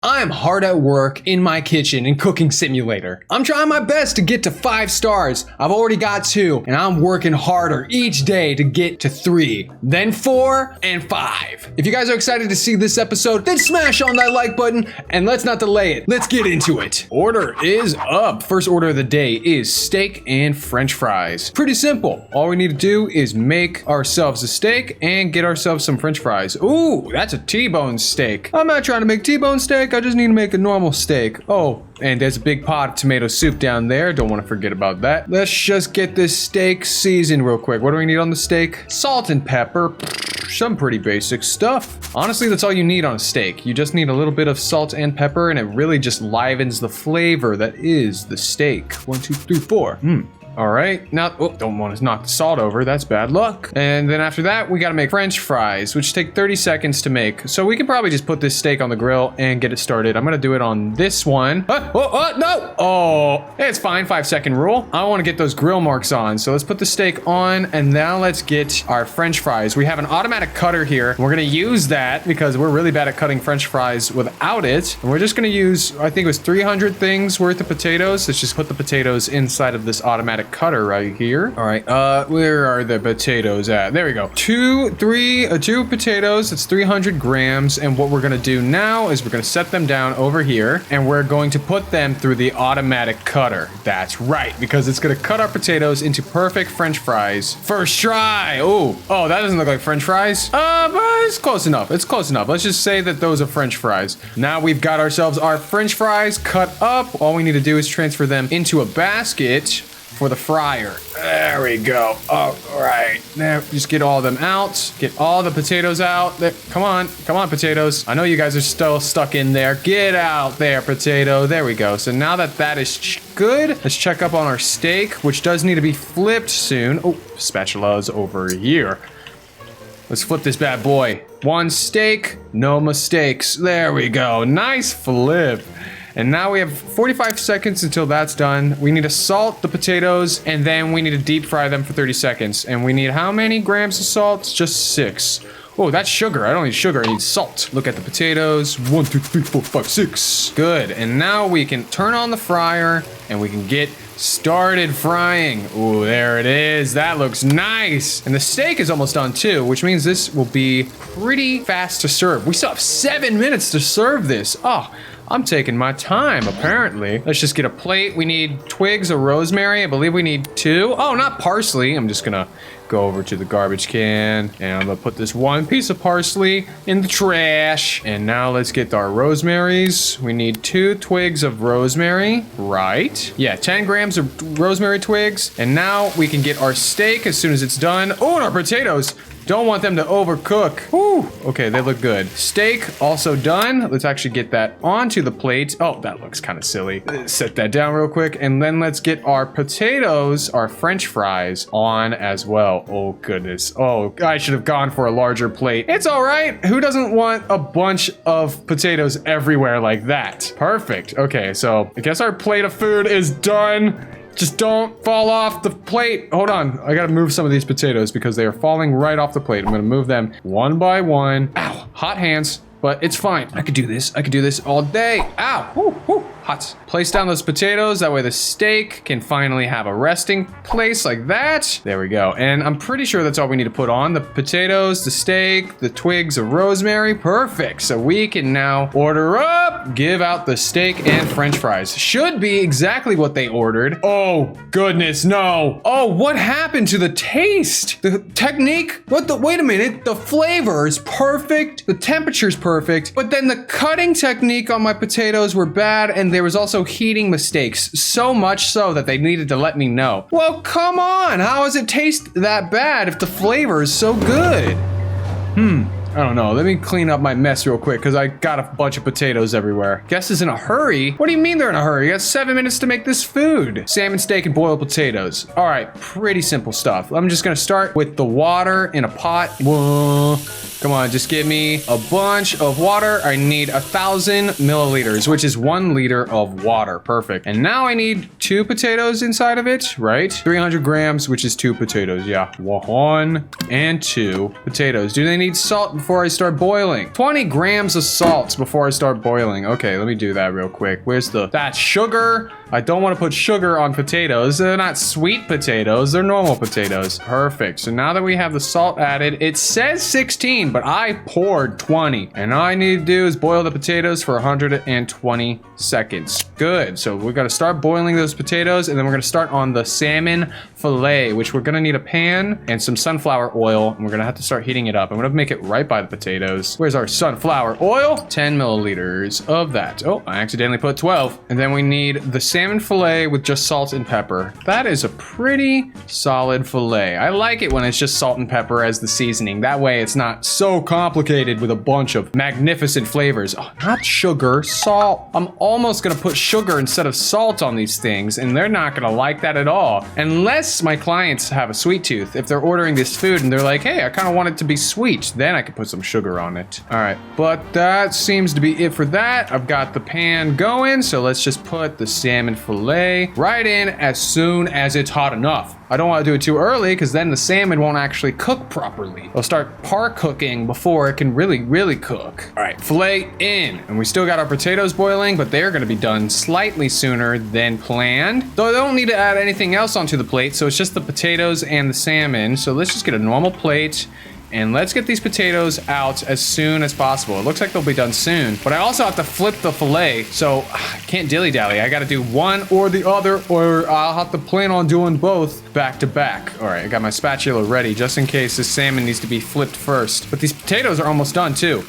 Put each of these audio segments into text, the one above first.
I am hard at work in my kitchen in Cooking Simulator. I'm trying my best to get to 5 stars. I've already got 2, and I'm working harder each day to get to 3, then 4, and 5. If you guys are excited to see this episode, then smash on that like button, and let's not delay it. Let's get into it. Order is up. First order of the day is steak and French fries. Pretty simple. All we need to do is make ourselves a steak and get ourselves some French fries. Ooh, that's a T-bone steak. I'm not trying to make T-bone steak. I just need to make a normal steak. Oh, and there's a big pot of tomato soup down there. Don't want to forget about that. Let's just get this steak seasoned real quick. What do we need on the steak? Salt and pepper. Some pretty basic stuff. Honestly, that's all you need on a steak. You just need a little bit of salt and pepper, and it really just livens the flavor that is the steak. 1, 2, 3, 4. All right, now, don't want to knock the salt over. That's bad luck. And then after that, we got to make French fries, which take 30 seconds to make. So we can probably just put this steak on the grill and get it started. I'm going to do it on this one. No. Oh, it's fine. 5-second rule. I want to get those grill marks on. So let's put the steak on, and now let's get our French fries. We have an automatic cutter here. We're going to use that because we're really bad at cutting French fries without it. And we're just going to use, I think it was 300 things worth of potatoes. Let's just put the potatoes inside of this automatic cutter right here. All right, where are the potatoes at? There we go. 2 potatoes. That's 300 grams. And what we're gonna do now is we're gonna set them down over here, and we're going to put them through the automatic cutter. That's right, because it's gonna cut our potatoes into perfect French fries. First try. Oh, that doesn't look like French fries. But it's close enough. It's close enough. Let's just say that those are French fries. Now we've got ourselves our French fries cut up. All we need to do is transfer them into a basket for the fryer. There we go. All right. Now, just get all of them out. Get all the potatoes out. There. Come on, potatoes. I know you guys are still stuck in there. Get out there, potato. There we go. So now that is good, let's check up on our steak, which does need to be flipped soon. Oh, spatula's over here. Let's flip this bad boy. One steak, no mistakes. There we go. Nice flip. And now we have 45 seconds until that's done. We need to salt the potatoes, and then we need to deep fry them for 30 seconds. And we need how many grams of salt? Just 6. Oh, that's sugar. I don't need sugar, I need salt. Look at the potatoes. 1, 2, 3, 4, 5, 6. Good. And now we can turn on the fryer, and we can get started frying. Ooh, there it is. That looks nice. And the steak is almost done too, which means this will be pretty fast to serve. We still have 7 minutes to serve this. Oh, I'm taking my time, apparently. Let's just get a plate. We need twigs of rosemary. I believe we need 2. Oh, not parsley. I'm just gonna go over to the garbage can, and I'm gonna put this 1 piece of parsley in the trash. And now let's get our rosemaries. We need 2 twigs of rosemary, right? Yeah, 10 grams of rosemary twigs. And now we can get our steak as soon as it's done. Oh, and our potatoes. Don't want them to overcook. Woo. Okay, they look good. Steak also done. Let's actually get that onto the plate. Oh, that looks kind of silly. Set that down real quick. And then let's get our potatoes, our French fries on as well. Oh, goodness. Oh, I should have gone for a larger plate. It's all right. Who doesn't want a bunch of potatoes everywhere like that? Perfect. Okay, so I guess our plate of food is done. Just don't fall off the plate. Hold on. I gotta move some of these potatoes because they are falling right off the plate. I'm gonna move them one by one. Ow, hot hands, but it's fine. I could do this. I could do this all day. Ow, woo, woo, hot. Place down those potatoes. That way the steak can finally have a resting place like that. There we go. And I'm pretty sure that's all we need to put on. The potatoes, the steak, the twigs of rosemary. Perfect. So we can now order up, give out the steak and French fries. Should be exactly what they ordered. Oh, goodness, no. Oh, what happened to the taste? The technique? Wait a minute. The flavor is perfect. The temperature's perfect. But then the cutting technique on my potatoes were bad, and there was also heating mistakes, so much so that they needed to let me know. Well, come on, how does it taste that bad if the flavor is so good? I don't know. Let me clean up my mess real quick because I got a bunch of potatoes everywhere. Guess is in a hurry. What do you mean they're in a hurry? You got 7 minutes to make this food. Salmon steak and boiled potatoes. All right, pretty simple stuff. I'm just gonna start with the water in a pot. Whoa. Come on, just give me a bunch of water. I need 1,000 milliliters, which is 1 liter of water. Perfect. And now I need 2 potatoes inside of it, right? 300 grams, which is 2 potatoes. Yeah, 1 and 2 potatoes. Do they need salt? before I start boiling. 20 grams of salt before I start boiling. Okay, let me do that real quick. That's sugar. I don't want to put sugar on potatoes. They're not sweet potatoes. They're normal potatoes. Perfect. So now that we have the salt added, it says 16, but I poured 20. And all I need to do is boil the potatoes for 120 seconds. Good. So we're going to start boiling those potatoes, and then we're going to start on the salmon filet, which we're going to need a pan and some sunflower oil, and we're going to have to start heating it up. I'm going to make it right by the potatoes. Where's our sunflower oil? 10 milliliters of that. Oh, I accidentally put 12. And then we need the salmon filet with just salt and pepper. That is a pretty solid filet. I like it when it's just salt and pepper as the seasoning. That way it's not so complicated with a bunch of magnificent flavors. Oh, not sugar, salt. I'm almost going to put sugar instead of salt on these things, and they're not going to like that at all. Unless my clients have a sweet tooth. If they're ordering this food and they're like, hey, I kind of want it to be sweet, then I can put some sugar on it. All right, but that seems to be it for that. I've got the pan going, so let's just put the salmon filet right in as soon as it's hot enough. I don't want to do it too early because then the salmon won't actually cook properly. It'll start par cooking before it can really cook. All right, filet in. And we still got our potatoes boiling, but they're going to be done slightly sooner than planned. Though I don't need to add anything else onto the plate, so it's just the potatoes and the salmon. So let's just get a normal plate. And let's get these potatoes out as soon as possible. It looks like they'll be done soon, but I also have to flip the filet, so I can't dilly-dally. I gotta do one or the other, or I'll have to plan on doing both back to back. All right, I got my spatula ready just in case this salmon needs to be flipped first. But these potatoes are almost done too.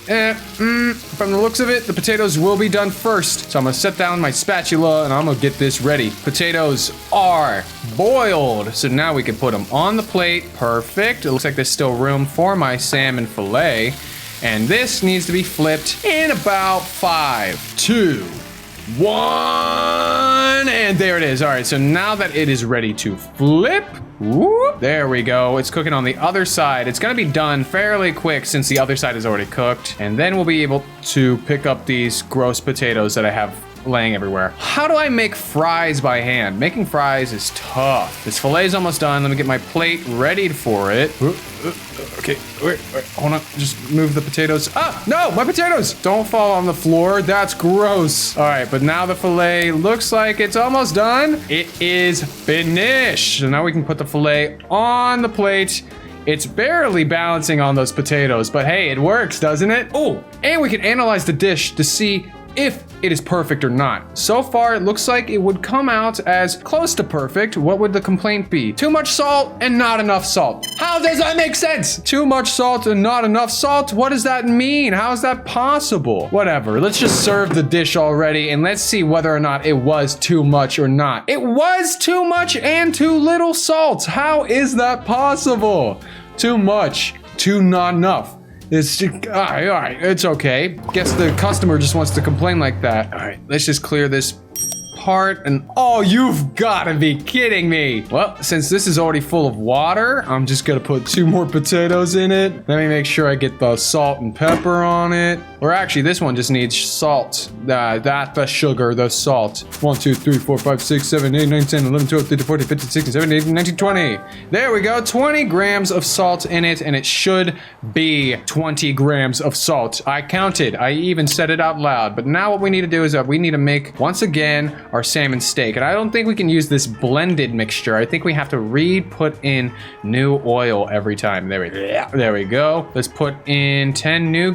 From the looks of it, the potatoes will be done first. So I'm gonna set down my spatula and I'm gonna get this ready. Potatoes are boiled. So now we can put them on the plate. Perfect. It looks like there's still room for my salmon filet. And this needs to be flipped in about 5, 2, 1. And there it is. All right, so now that it is ready to flip, whoop, there we go. It's cooking on the other side. It's gonna be done fairly quick since the other side is already cooked. And then we'll be able to pick up these gross potatoes that I have laying everywhere. How do I make fries by hand? Making fries is tough. This filet is almost done. Let me get my plate ready for it. Okay, wait, hold on. Just move the potatoes. Ah, no, my potatoes! Don't fall on the floor. That's gross. All right, but now the filet looks like it's almost done. It is finished. So now we can put the filet on the plate. It's barely balancing on those potatoes, but hey, it works, doesn't it? Oh, and we can analyze the dish to see if it is perfect or not. So far, it looks like it would come out as close to perfect. What would the complaint be? Too much salt and not enough salt. How does that make sense? Too much salt and not enough salt? What does that mean? How is that possible? Whatever, let's just serve the dish already and let's see whether or not it was too much or not. It was too much and too little salt. How is that possible? Too much, too not enough. It's just, all right, it's okay. Guess the customer just wants to complain like that. All right, let's just clear this part and oh, you've got to be kidding me. Well, since this is already full of water, I'm just gonna put 2 more potatoes in it. Let me make sure I get the salt and pepper on it. Or actually, this one just needs salt. The sugar, the salt. 1, 2, 3, 4, 5, 6, 7, 8, 9, 10, 11, 12, 13, 14, 15, 16, 17, 18, 19, 20. There we go, 20 grams of salt in it, and it should be 20 grams of salt. I counted, I even said it out loud. But now what we need to do is we need to make, once again, our salmon steak. And I don't think we can use this blended mixture. I think we have to put in new oil every time. There we go. Let's put in 10 new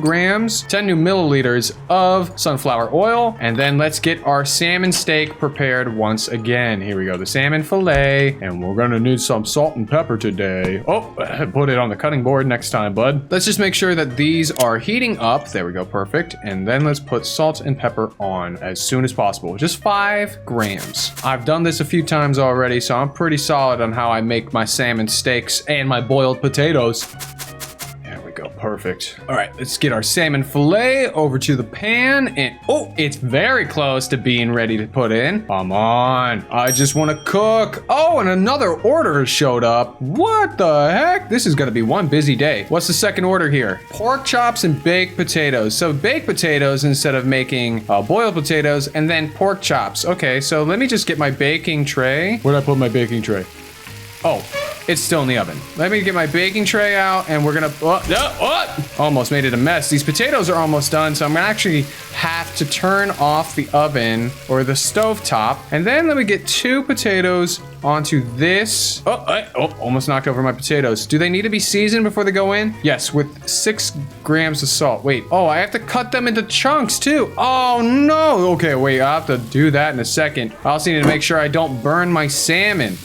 milliliters of sunflower oil. And then let's get our salmon steak prepared once again. Here we go, the salmon filet. And we're gonna need some salt and pepper today. Oh, put it on the cutting board next time, bud. Let's just make sure that these are heating up. There we go, perfect. And then let's put salt and pepper on as soon as possible. Just 5 grams. I've done this a few times already, so I'm pretty solid on how I make my salmon steaks and my boiled potatoes. There we go, perfect. All right, let's get our salmon filet over to the pan, and oh, it's very close to being ready to put in. Come on, I just want to cook. Oh, and another order showed up. What the heck? This is gonna be one busy day. What's the second order here? Pork chops and baked potatoes. So baked potatoes instead of making boiled potatoes, and then pork chops. Okay, so let me just get my baking tray. Where'd I put my baking tray? Oh, it's still in the oven. Let me get my baking tray out and we're gonna, almost made it a mess. These potatoes are almost done, so I'm gonna actually have to turn off the oven or the stove top. And then let me get 2 potatoes onto this. Almost knocked over my potatoes. Do they need to be seasoned before they go in? Yes, with 6 grams of salt. Wait, I have to cut them into chunks too. Oh no. Okay, wait, I'll have to do that in a second. I also need to make sure I don't burn my salmon.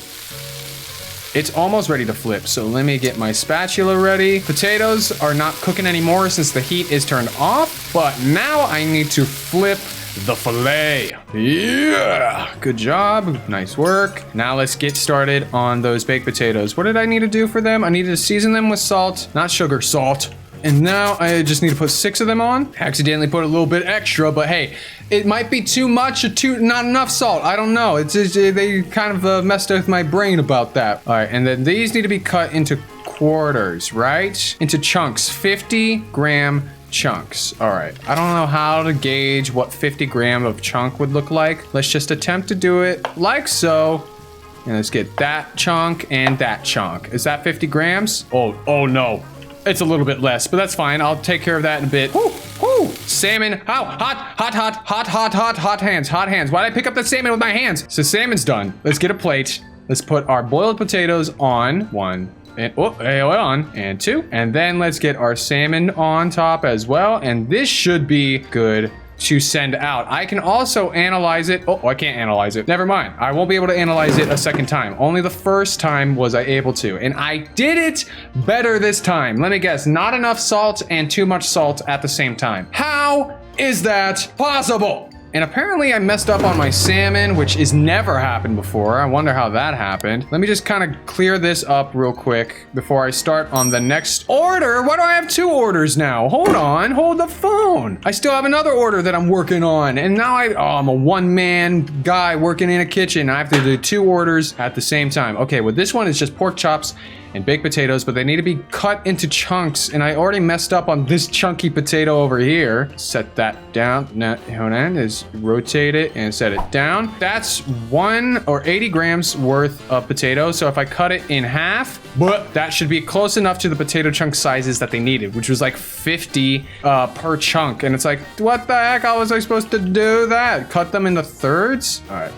It's almost ready to flip, so let me get my spatula ready. Potatoes are not cooking anymore since the heat is turned off, but now I need to flip the filet. Yeah, good job, nice work. Now let's get started on those baked potatoes. What did I need to do for them? I needed to season them with salt, not sugar, salt. And now I just need to put 6 of them on. Accidentally put a little bit extra, but hey, it might be too much or not enough salt. I don't know. It's just, they kind of messed with my brain about that. All right, and then these need to be cut into quarters, right? Into chunks, 50-gram chunks. All right, I don't know how to gauge what 50 gram of chunk would look like. Let's just attempt to do it like so. And let's get that chunk and that chunk. Is that 50 grams? Oh no. It's a little bit less, but that's fine. I'll take care of that in a bit. Woo, woo. Salmon. Ow, hot hands, hot hands. Why did I pick up the salmon with my hands? So salmon's done. Let's get a plate. Let's put our boiled potatoes on 1. And on and 2. And then let's get our salmon on top as well. And this should be good to send out. I can also analyze it. I can't analyze it. Never mind. I won't be able to analyze it a second time. Only the first time was I able to. And I did it better this time. Let me guess. Not enough salt and too much salt at the same time. How is that possible? And apparently I messed up on my salmon, which has never happened before. I wonder how that happened. Let me just kind of clear this up real quick before I start on the next order. Why do I have 2 orders now? Hold on, hold the phone. I still have another order that I'm working on. And now I'm a one-man guy working in a kitchen. I have to do 2 orders at the same time. Okay, well this one is just pork chops and baked potatoes, but they need to be cut into chunks. And I already messed up on this chunky potato over here. Set that down. Now, hold on, just rotate it and set it down. That's 80 grams worth of potato. So if I cut it in half, but that should be close enough to the potato chunk sizes that they needed, which was like 50 per chunk. And it's like, what the heck? How was I supposed to do that? Cut them into thirds? All right.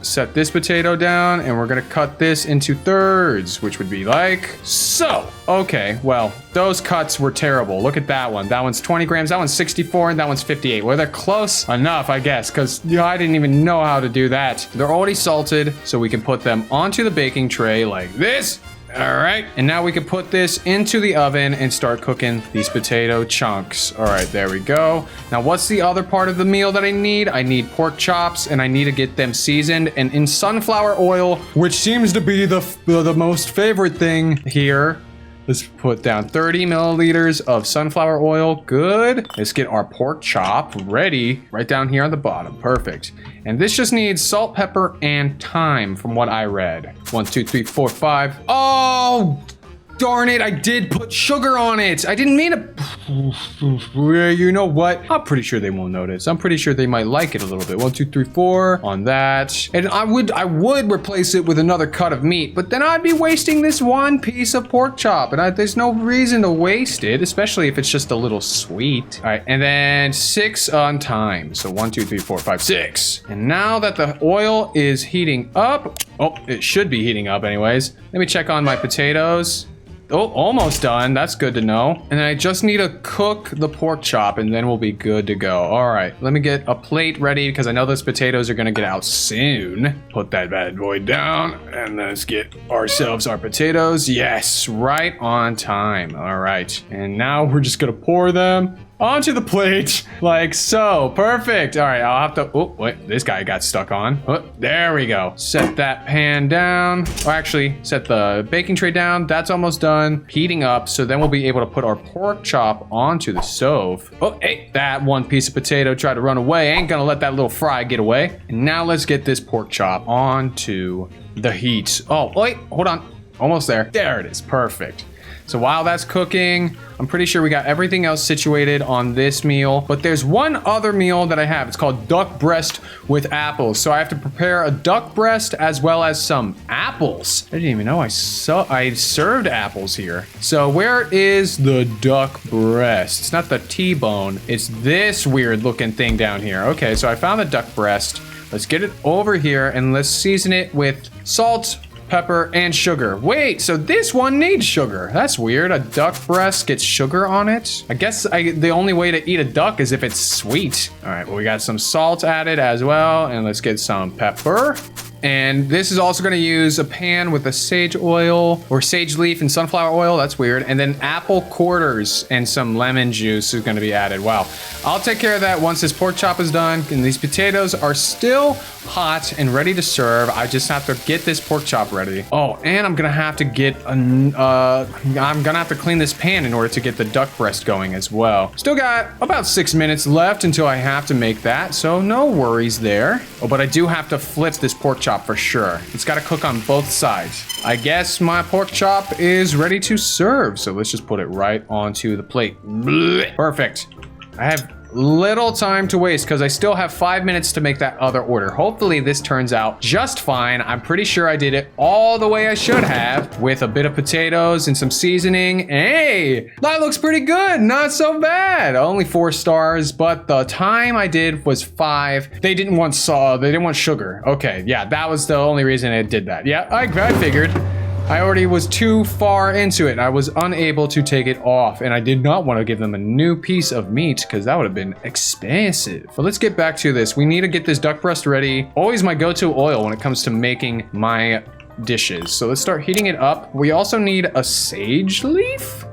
Set this potato down and we're gonna cut this into thirds, which would be like so. Okay, well, those cuts were terrible. Look at that one. That one's 20 grams, that one's 64, and that one's 58. Well, they're close enough, I guess, because I didn't even know how to do that. They're already salted, so we can put them onto the baking tray like this. All right, and now we can put this into the oven and start cooking these potato chunks. All right, there we go. Now, what's the other part of the meal that I need? I need pork chops, and I need to get them seasoned and in sunflower oil, which seems to be the most favorite thing here. Let's put down 30 milliliters of sunflower oil. Good. Let's get our pork chop ready right down here on the bottom. Perfect. And this just needs salt, pepper, and thyme from what I read. 1, 2, 3, 4, 5. Oh, darn it. I did put sugar on it. I didn't mean to. You know what? I'm pretty sure they won't notice. I'm pretty sure they might like it a little bit. 1, 2, 3, 4 on that. And I would replace it with another cut of meat, but then I'd be wasting this one piece of pork chop. And there's no reason to waste it, especially if it's just a little sweet. All right. And then 6 on thyme. So 1, 2, 3, 4, 5, 6. And now that the oil is heating up. Oh, it should be heating up anyways. Let me check on my potatoes. Oh, almost done. That's good to know. And then I just need to cook the pork chop and then we'll be good to go. All right, let me get a plate ready because I know those potatoes are gonna get out soon. Put that bad boy down and let's get ourselves our potatoes. Yes, right on time. All right, and now we're just gonna pour them onto the plate like so. Perfect. All right, I'll have to, oh wait, this guy got stuck on. Oh, there we go. Set that pan down, or actually set the baking tray down. That's almost done heating up, so then we'll be able to put our pork chop onto the stove. Oh, hey, that one piece of potato tried to run away. Ain't gonna let that little fry get away. And now let's get this pork chop onto the heat. Oh wait, hold on, almost there. There it is. Perfect. So while that's cooking, I'm pretty sure we got everything else situated on this meal. But there's one other meal that I have. It's called duck breast with apples. So I have to prepare a duck breast as well as some apples. I didn't even know I served apples here. So where is the duck breast? It's not the T-bone. It's this weird looking thing down here. Okay, so I found the duck breast. Let's get it over here and let's season it with salt, pepper, and sugar. Wait, so this one needs sugar. That's weird. A duck breast gets sugar on it. I guess the only way to eat a duck is if it's sweet. All right, well, we got some salt added as well. And let's get some pepper. And this is also going to use a pan with a sage oil or sage leaf and sunflower oil. That's weird. And then apple quarters and some lemon juice is going to be added. Wow. I'll take care of that once this pork chop is done. And these potatoes are still hot and ready to serve. I just have to get this pork chop ready. Oh, and I'm going to have to get I'm going to have to clean this pan in order to get the duck breast going as well. Still got about 6 minutes left until I have to make that. So no worries there. Oh, but I do have to flip this pork chop for sure. It's got to cook on both sides. I guess my pork chop is ready to serve. So let's just put it right onto the plate. Blech. Perfect. I have little time to waste because I still have 5 minutes to make that other order. Hopefully this turns out just fine. I'm pretty sure I did it all the way I should have with a bit of potatoes and some seasoning. Hey, that looks pretty good. Not so bad. Only 4 stars, but the time I did was 5. They didn't want salt. They didn't want sugar. Okay, yeah, that was the only reason I did that. Yeah, I figured. I already was too far into it. I was unable to take it off, and I did not want to give them a new piece of meat because that would have been expensive. But let's get back to this. We need to get this duck breast ready. Always my go-to oil when it comes to making my dishes. So let's start heating it up. We also need a sage leaf.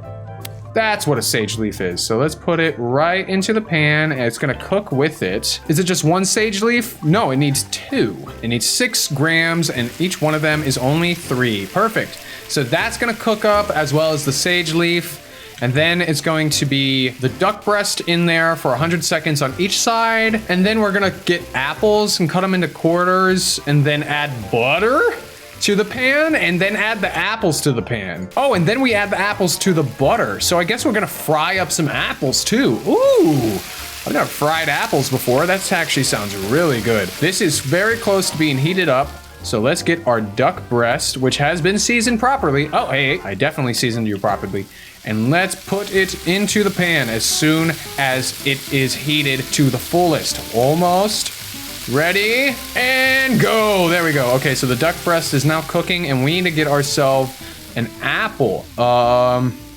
That's what a sage leaf is. So let's put it right into the pan and it's gonna cook with it. Is it just 1 sage leaf? No, it needs 2. It needs 6 grams and each one of them is only 3. Perfect. So that's gonna cook up as well as the sage leaf. And then it's going to be the duck breast in there for 100 seconds on each side. And then we're gonna get apples and cut them into quarters and then add butter to the pan and then add the apples to the pan. Oh, and then we add the apples to the butter. So I guess we're gonna fry up some apples too. Ooh, I've never fried apples before. That actually sounds really good. This is very close to being heated up. So let's get our duck breast, which has been seasoned properly. Oh, hey, I definitely seasoned you properly. And let's put it into the pan as soon as it is heated to the fullest. Almost. Ready and go. There we go. Okay, so the duck breast is now cooking and we need to get ourselves an apple.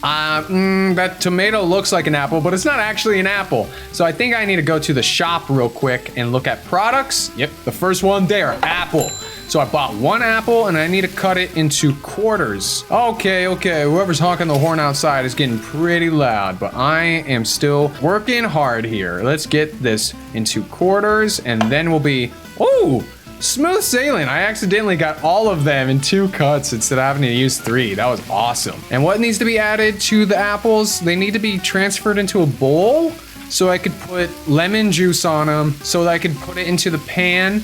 That tomato looks like an apple, but it's not actually an apple. So I think I need to go to the shop real quick and look at products. Yep, the first one there, apple. So I bought 1 apple and I need to cut it into quarters. Okay, whoever's honking the horn outside is getting pretty loud, but I am still working hard here. Let's get this into quarters and then we'll be, oh, smooth sailing. I accidentally got all of them in 2 cuts instead of having to use 3. That was awesome. And what needs to be added to the apples? They need to be transferred into a bowl so I could put lemon juice on them so that I could put it into the pan.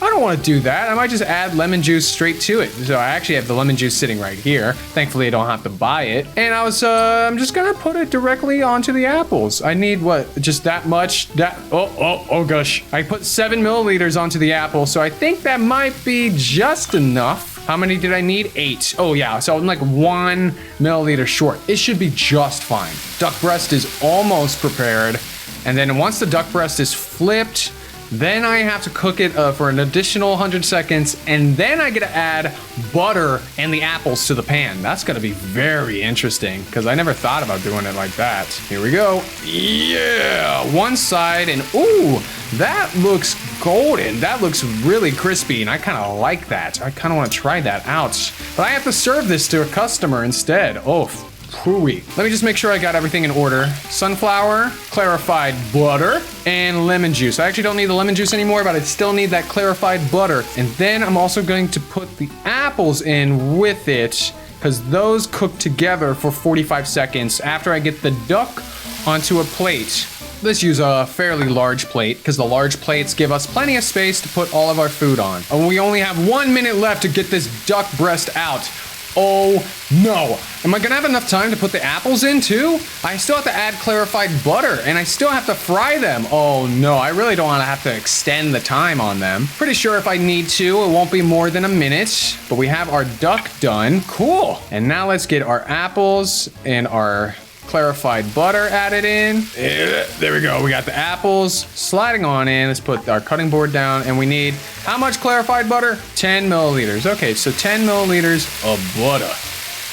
I don't want to do that. I might just add lemon juice straight to it. So I actually have the lemon juice sitting right here. Thankfully, I don't have to buy it. And I'm just gonna put it directly onto the apples. I need what? Just that much? Oh gosh. I put 7 milliliters onto the apple, so I think that might be just enough. How many did I need? 8. Oh yeah, so I'm like 1 milliliter short. It should be just fine. Duck breast is almost prepared. And then once the duck breast is flipped, then I have to cook it for an additional 100 seconds, and then I get to add butter and the apples to the pan. That's gonna be very interesting, because I never thought about doing it like that. Here we go. Yeah, one side, and ooh, that looks golden. That looks really crispy, and I kind of like that. I kind of want to try that out. But I have to serve this to a customer instead. Oh, Hooey. Let me just make sure I got everything in order. Sunflower, clarified butter, and lemon juice. I actually don't need the lemon juice anymore, but I still need that clarified butter. And then I'm also going to put the apples in with it, because those cook together for 45 seconds after I get the duck onto a plate. Let's use a fairly large plate, because the large plates give us plenty of space to put all of our food on. And we only have 1 minute left to get this duck breast out. Oh no. Am I gonna have enough time to put the apples in too? I still have to add clarified butter and I still have to fry them. Oh no, I really don't wanna have to extend the time on them. Pretty sure if I need to, it won't be more than a minute, but we have our duck done. Cool. And now let's get our apples and our clarified butter added in. There we go. We got the apples sliding on in. Let's put our cutting board down and we need how much clarified butter? 10 milliliters. Okay, so 10 milliliters of butter.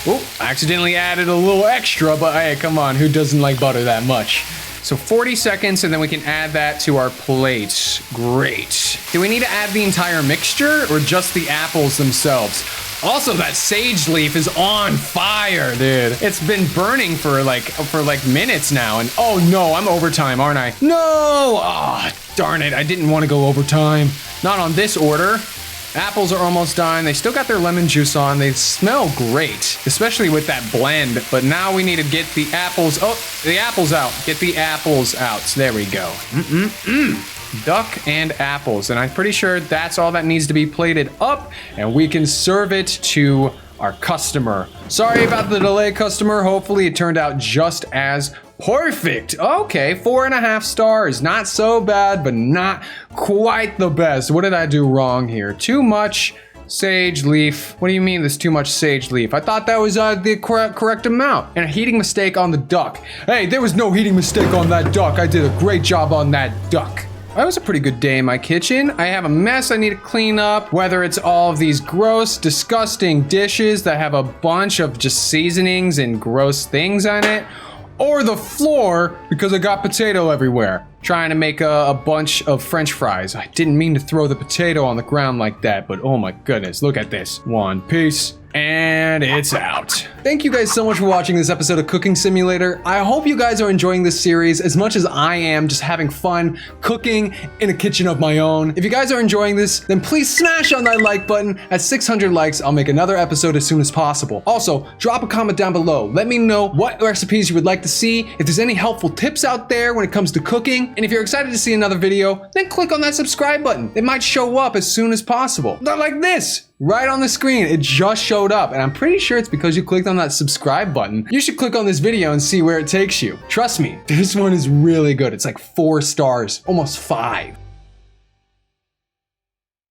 Oh, I accidentally added a little extra, but hey, come on, who doesn't like butter that much? So 40 seconds and then we can add that to our plates. Great. Do we need to add the entire mixture or just the apples themselves? Also, that sage leaf is on fire, dude. It's been burning for like minutes now. And oh no, I'm overtime, aren't I? No! Ah, oh, darn it. I didn't want to go overtime. Not on this order. Apples are almost done. They still got their lemon juice on. They smell great, especially with that blend. But now we need to get the apples. Oh, the apples out. Get the apples out. There we go. Duck and apples. And I'm pretty sure that's all that needs to be plated up. And we can serve it to our customer. Sorry about the delay, customer. Hopefully it turned out just as perfect. Okay, 4.5 stars. Not so bad, but not quite the best. What did I do wrong here? Too much sage leaf. What do you mean there's too much sage leaf? I thought that was the correct amount. And a heating mistake on the duck. Hey, there was no heating mistake on that duck. I did a great job on that duck. That was a pretty good day in my kitchen. I have a mess I need to clean up, whether it's all of these gross, disgusting dishes that have a bunch of just seasonings and gross things on it, or the floor because I got potato everywhere. Trying to make a bunch of French fries. I didn't mean to throw the potato on the ground like that, but oh my goodness, look at this. One piece. And it's out. Thank you guys so much for watching this episode of Cooking Simulator. I hope you guys are enjoying this series as much as I am, just having fun cooking in a kitchen of my own. If you guys are enjoying this, then please smash on that like button. At 600 likes, I'll make another episode as soon as possible. Also, drop a comment down below. Let me know what recipes you would like to see, if there's any helpful tips out there when it comes to cooking. And if you're excited to see another video, then click on that subscribe button. It might show up as soon as possible. Not like this. Right on the screen, it just showed up, and I'm pretty sure it's because you clicked on that subscribe button. You should click on this video and see where it takes you. Trust me, this one is really good. It's like 4 stars, almost 5.